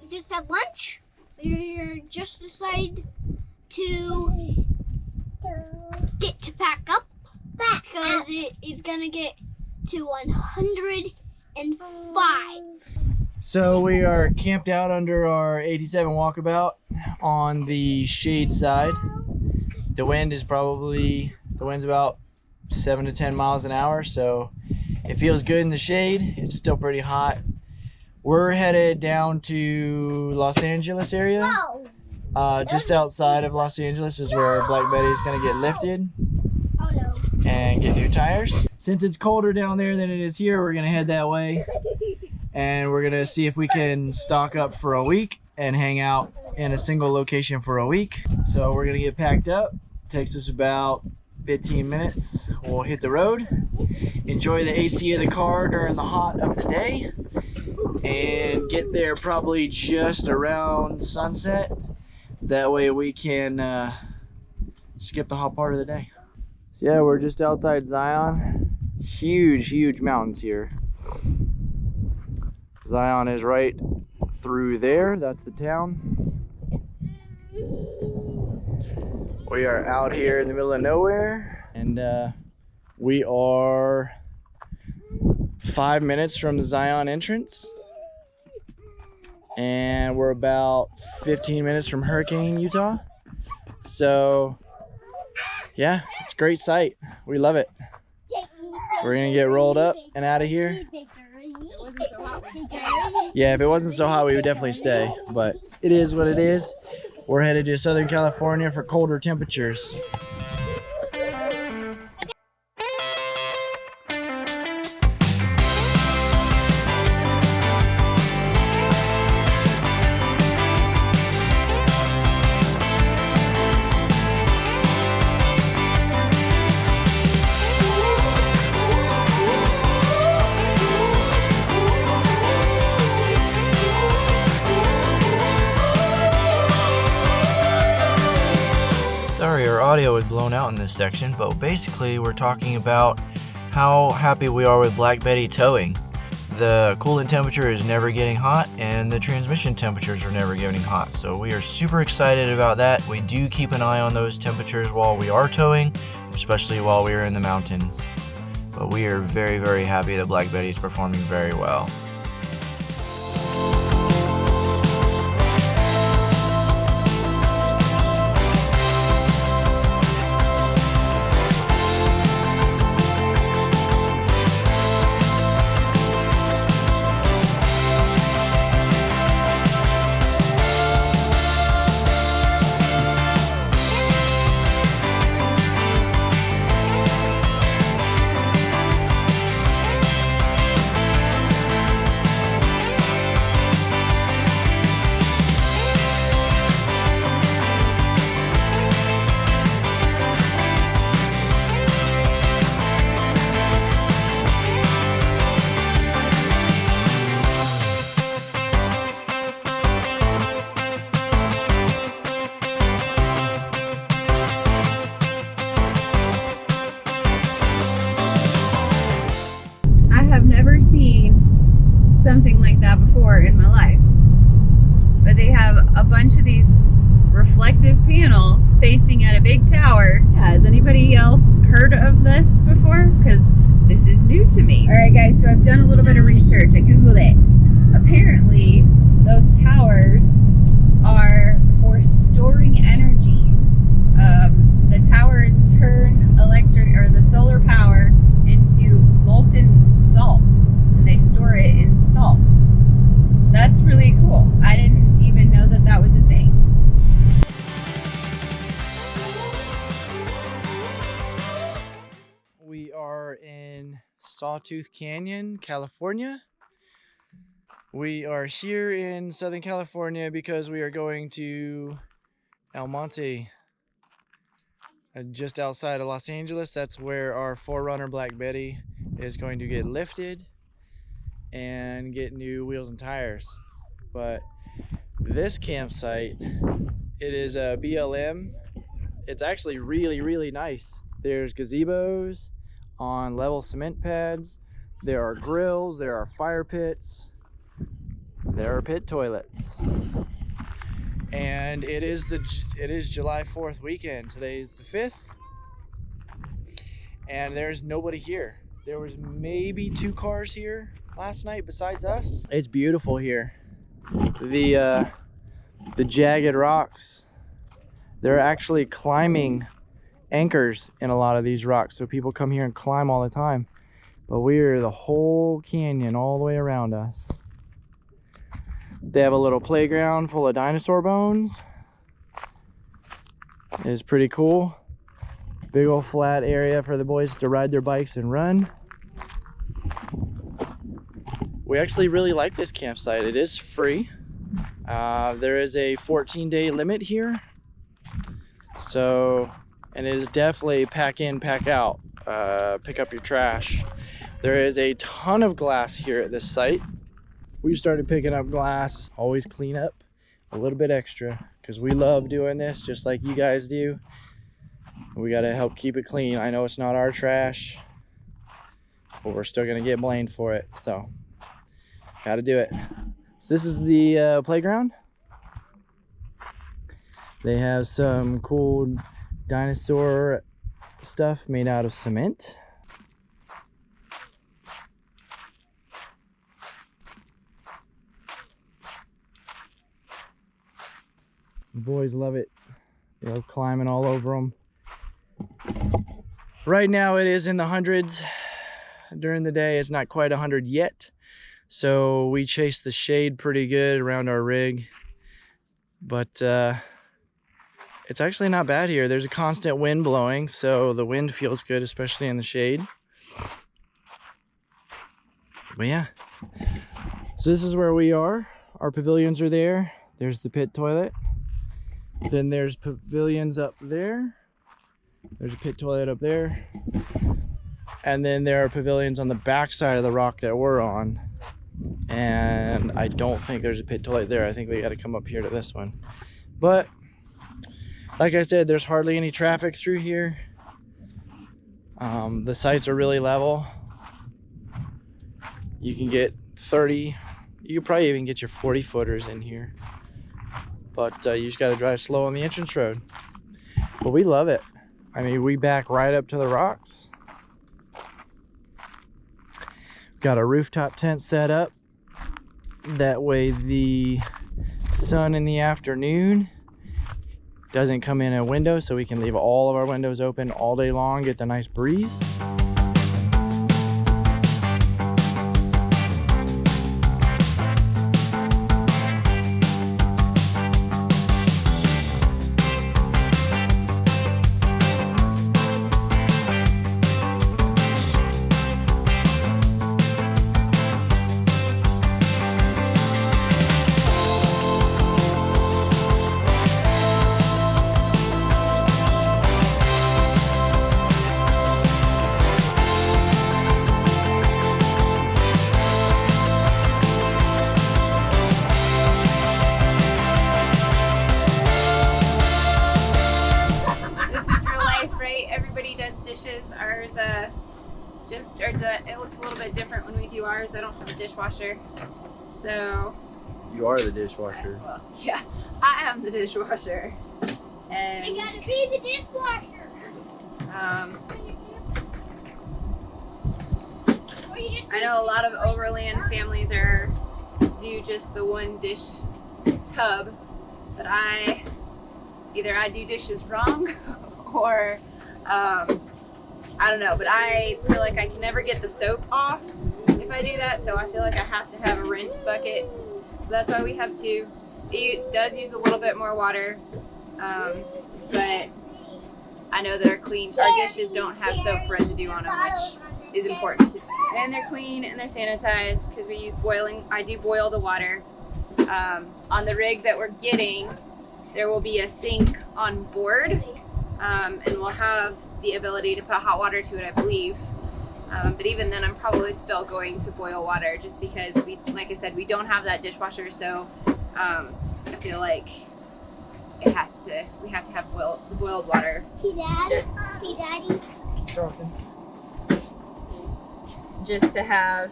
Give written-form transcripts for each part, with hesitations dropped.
We just had lunch. We just decided to get to pack up because it is gonna get to 105. So we are camped out under our 87 Walkabout on the shade side. The wind is about 7 to 10 miles an hour, so it feels good in the shade. It's still pretty hot. We're headed down to Los Angeles area. Just outside of Los Angeles is where Black Betty is going to get lifted and get new tires. Since it's colder down there than it is here, we're going to head that way. And we're going to see if we can stock up for a week and hang out in a single location for a week. So we're going to get packed up. Takes us about 15 minutes. We'll hit the road, enjoy the AC of the car during the hot of the day, and get there probably just around sunset. That way we can skip the hot part of the day. So yeah, we're just outside Zion. Huge mountains here. Zion is right through there. That's the town. We are out here in the middle of nowhere, and we are 5 minutes from the Zion entrance, and we're about 15 minutes from Hurricane, Utah. So yeah, it's a great sight. We love it. We're gonna get rolled up and out of here. Yeah, if it wasn't so hot, we would definitely stay, but it is what it is. We're headed to Southern California for colder temperatures. Sorry, our audio was blown out in this section, but basically we're talking about how happy we are with Black Betty towing. The coolant temperature is never getting hot, and the transmission temperatures are never getting hot, so we are super excited about that. We do keep an eye on those temperatures while we are towing, especially while we are in the mountains. But we are very happy that Black Betty is performing very well. Something like that before in my life, but they have a bunch of these reflective panels facing at a big tower. Yeah, has anybody else heard of this before? Because this is new to me. All right guys, so I've done a little bit of research. I googled it. Apparently those towers are for storing energy. The towers turn the solar power into molten salt, and they store it in salt. That's really cool. I didn't even know that that was a thing. We are in Sawtooth Canyon, California. We are here in Southern California because we are going to El Monte, just outside of Los Angeles. That's where our 4Runner Black Betty is going to get lifted and get new wheels and tires. But this campsite, it is a BLM. It's actually really nice. There's gazebos on level cement pads. There are grills, there are fire pits. There are pit toilets. And it is July 4th weekend. Today is the 5th. And there's nobody here. There was maybe 2 cars here last night besides us. It's beautiful here. The jagged rocks. They're actually climbing anchors in a lot of these rocks. So people come here and climb all the time. But we're the whole canyon all the way around us. They have a little playground full of dinosaur bones. It's pretty cool. Big old flat area for the boys to ride their bikes and run. We actually really like this campsite. It is free. There is a 14-day limit here. So, and it is definitely pack in, pack out. Pick up your trash. There is a ton of glass here at this site. We started picking up glass. Always clean up a little bit extra because we love doing this just like you guys do. We got to help keep it clean. I know it's not our trash, but we're still going to get blamed for it. So, got to do it. So this is the playground. They have some cool dinosaur stuff made out of cement. The boys love it. They love climbing all over them. Right now it is in the hundreds. During the day it's not quite 100 yet. So we chase the shade pretty good around our rig. But it's actually not bad here. There's a constant wind blowing, so the wind feels good, especially in the shade. But yeah. So this is where we are. Our pavilions are there. There's the pit toilet. Then there's pavilions up there. There's a pit toilet up there. And then there are pavilions on the back side of the rock that we're on. And I don't think there's a pit toilet there. I think we got to come up here to this one. But like I said, there's hardly any traffic through here. The sites are really level. You can get 30, you could probably even get your 40 footers in here. But you just got to drive slow on the entrance road. But we love it. I mean, we back right up to the rocks. Got a rooftop tent set up. That way the sun in the afternoon doesn't come in a window, so we can leave all of our windows open all day long, get the nice breeze. It looks a little bit different when we do ours. I don't have a dishwasher, so you are the dishwasher. Well, yeah, I am the dishwasher, and You gotta be the dishwasher. Or you just I know a lot of overland families do just the one dish tub, but either I do dishes wrong or I don't know, but I feel like I can never get the soap off if I do that, so I feel like I have to have a rinse bucket. So that's why we have two. It does use a little bit more water, but I know that our dishes don't have soap residue on them, which is important to me. And they're clean and they're sanitized because we use I do boil the water. On the rig that we're getting, there will be a sink on board, and we'll have the ability to put hot water to it, I believe. But even then, I'm probably still going to boil water just because like I said, we don't have that dishwasher, so I feel like we have to have boiled water. Hey, Dad. Hey, Daddy. Talking. Just to have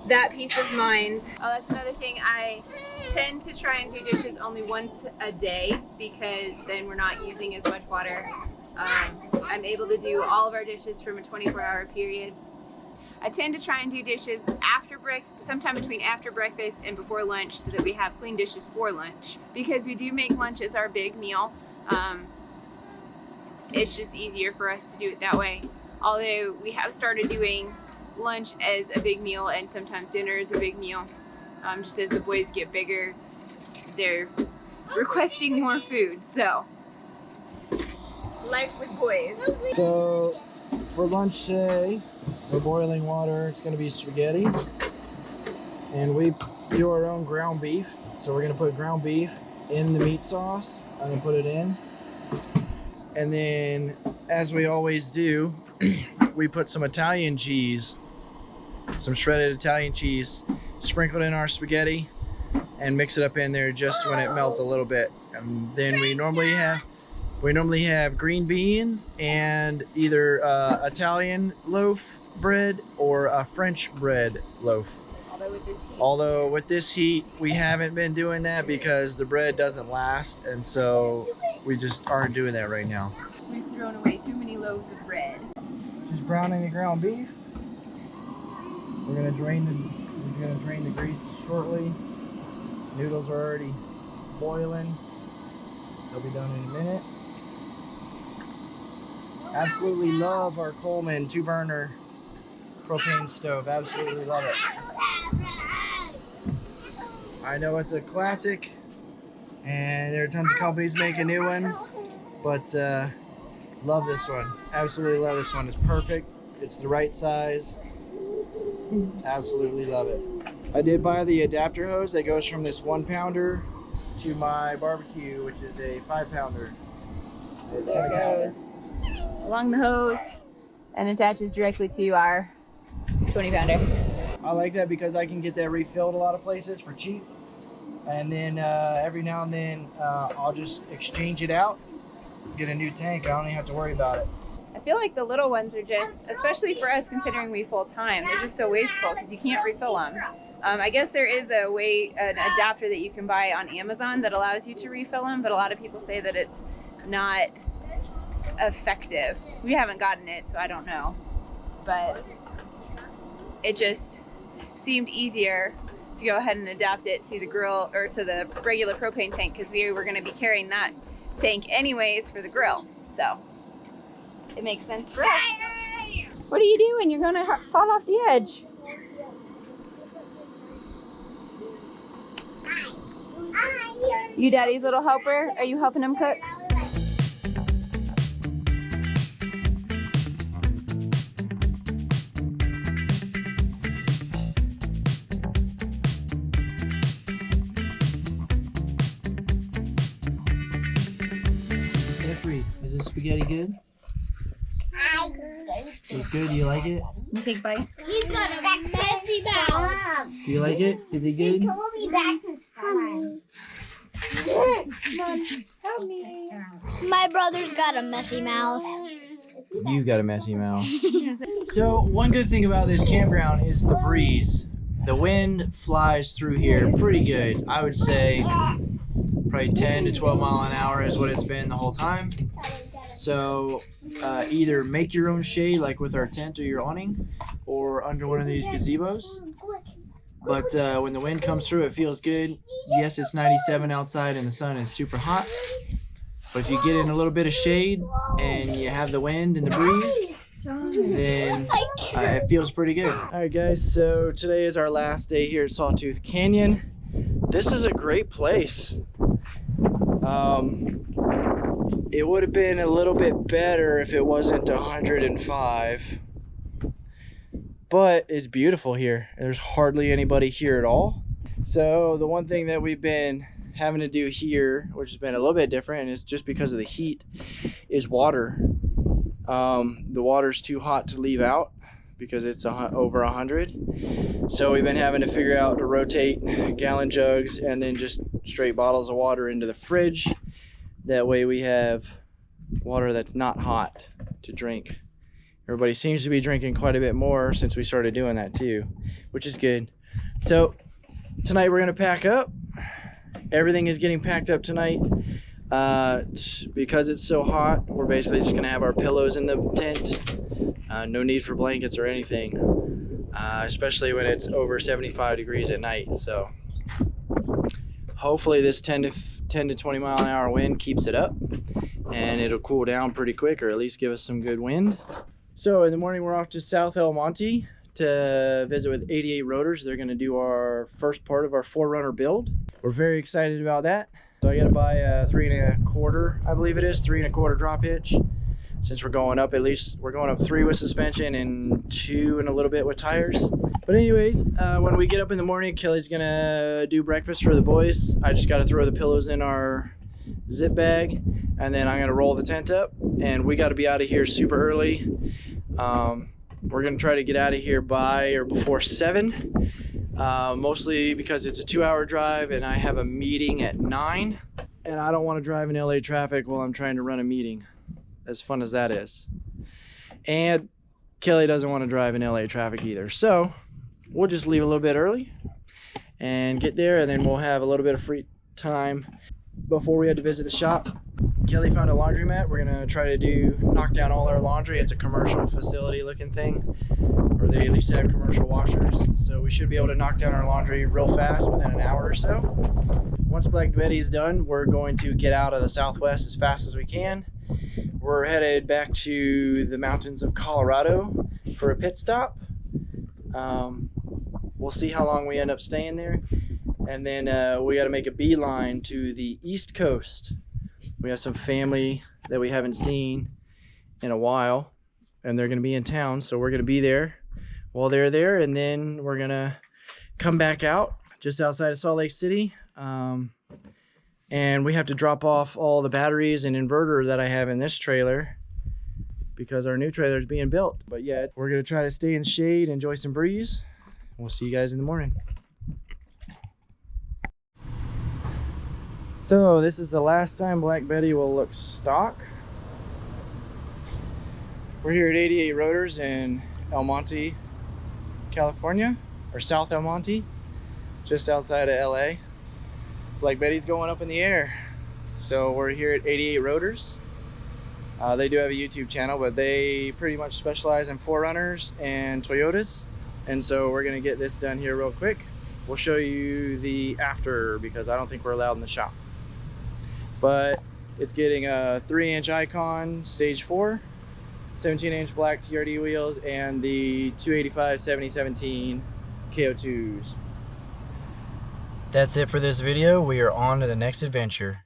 that peace of mind. Oh, that's another thing. I tend to try and do dishes only once a day because then we're not using as much water. I'm able to do all of our dishes from a 24-hour period. I tend to try and do dishes after sometime between after breakfast and before lunch so that we have clean dishes for lunch. Because we do make lunch as our big meal. It's just easier for us to do it that way. Although we have started doing lunch as a big meal and sometimes dinner is a big meal. Just as the boys get bigger, they're requesting more food, so life with boys. So for lunch today, we're boiling water. It's gonna be spaghetti. And we do our own ground beef. So we're gonna put ground beef in the meat sauce. I'm gonna put it in. And then, as we always do, we put some Italian cheese, some shredded Italian cheese, sprinkled in our spaghetti and mix it up in there just when it melts a little bit. And then we normally have green beans and either Italian loaf bread or a French bread loaf. Although with this heat, we haven't been doing that because the bread doesn't last, and so we just aren't doing that right now. We've thrown away too many loaves of bread. Just browning the ground beef. We're gonna drain the grease shortly. Noodles are already boiling. They'll be done in a minute. Absolutely love our Coleman 2-burner propane stove. Absolutely love it. I know it's a classic and there are tons of companies making new ones, but love this one. Absolutely love this one. It's perfect. It's the right size. Absolutely love it. I did buy the adapter hose that goes from this 1-pounder to my barbecue, which is a 5-pounder. There it goes along the hose and attaches directly to our 20-pounder. I like that because I can get that refilled a lot of places for cheap. And then every now and then I'll just exchange it out, get a new tank. I don't even have to worry about it. I feel like the little ones are just, especially for us considering we full time, they're just so wasteful because you can't refill them. I guess there is an adapter that you can buy on Amazon that allows you to refill them, but a lot of people say that it's not effective. We haven't gotten it, so I don't know. But it just seemed easier to go ahead and adapt it to the grill or to the regular propane tank because we were going to be carrying that tank anyways for the grill. So it makes sense for us. What are you doing? You're going to fall off the edge. You daddy's little helper? Are you helping him cook? Is this spaghetti good? It's good? Do you like it? You take a bite. He's got a messy mouth. Do you like it? Is it good? My brother's got a messy mouth. You got a messy mouth. So one good thing about this campground is the breeze. The wind flies through here pretty good. I would say probably 10 to 12 mile an hour is what it's been the whole time. So either make your own shade like with our tent or your awning, or under one of these gazebos. But when the wind comes through, it feels good. Yes, it's 97 outside and the sun is super hot. But if you get in a little bit of shade and you have the wind and the breeze, then it feels pretty good. All right, guys, so today is our last day here at Sawtooth Canyon. This is a great place. It would have been a little bit better if it wasn't 105, but it's beautiful here. There's hardly anybody here at all. So the one thing that we've been having to do here, which has been a little bit different, and it's just because of the heat, is water. The water's too hot to leave out because it's over 100. So we've been having to figure out to rotate gallon jugs and then just straight bottles of water into the fridge. That way we have water that's not hot to drink Everybody seems to be drinking quite a bit more since we started doing that too, which is good. So tonight we're gonna pack up. Everything is getting packed up tonight. Because it's so hot, we're basically just gonna have our pillows in the tent. No need for blankets or anything, especially when it's over 75 degrees at night. So hopefully this 10 to 20 mile an hour wind keeps it up, and it'll cool down pretty quick, or at least give us some good wind. So in the morning we're off to South El Monte to visit with 88 Rotors. They're gonna do our first part of our 4Runner build. We're very excited about that. So I gotta buy a 3 1/4, I believe it is, 3 1/4 drop hitch. Since we're going up, at least we're going up 3 with suspension and 2 and a little bit with tires. But anyways, when we get up in the morning, Kelly's gonna do breakfast for the boys. I just gotta throw the pillows in our zip bag, and then I'm gonna roll the tent up, and we gotta be out of here super early. We're gonna try to get out of here by or before 7. Mostly because it's a 2-hour drive and I have a meeting at 9, and I don't want to drive in LA traffic while I'm trying to run a meeting, as fun as that is. And Kelly doesn't want to drive in LA traffic either, so we'll just leave a little bit early and get there, and then we'll have a little bit of free time before we head to visit the shop. Kelly found a laundromat. We're gonna try to knock down all our laundry. It's a commercial facility looking thing, or they at least have commercial washers, so we should be able to knock down our laundry real fast within an hour or so. Once Black Betty's done, we're going to get out of the Southwest as fast as we can. We're headed back to the mountains of Colorado for a pit stop. We'll see how long we end up staying there, and then we got to make a beeline to the East Coast. We have some family that we haven't seen in a while, and they're going to be in town, so we're going to be there while they're there, and then we're going to come back out just outside of Salt Lake City, and we have to drop off all the batteries and inverter that I have in this trailer because our new trailer is being built. But yeah, we're going to try to stay in shade, enjoy some breeze. We'll see you guys in the morning. So this is the last time Black Betty will look stock. We're here at 88 Rotors in El Monte, California, or South El Monte, just outside of LA. Black Betty's going up in the air. So we're here at 88 Rotors. They do have a YouTube channel, but they pretty much specialize in 4Runners and Toyotas. And so we're gonna get this done here real quick. We'll show you the after because I don't think we're allowed in the shop. But it's getting a 3-inch Icon Stage 4, 17-inch black TRD wheels, and the 285/7017 KO2s. That's it for this video. We are on to the next adventure.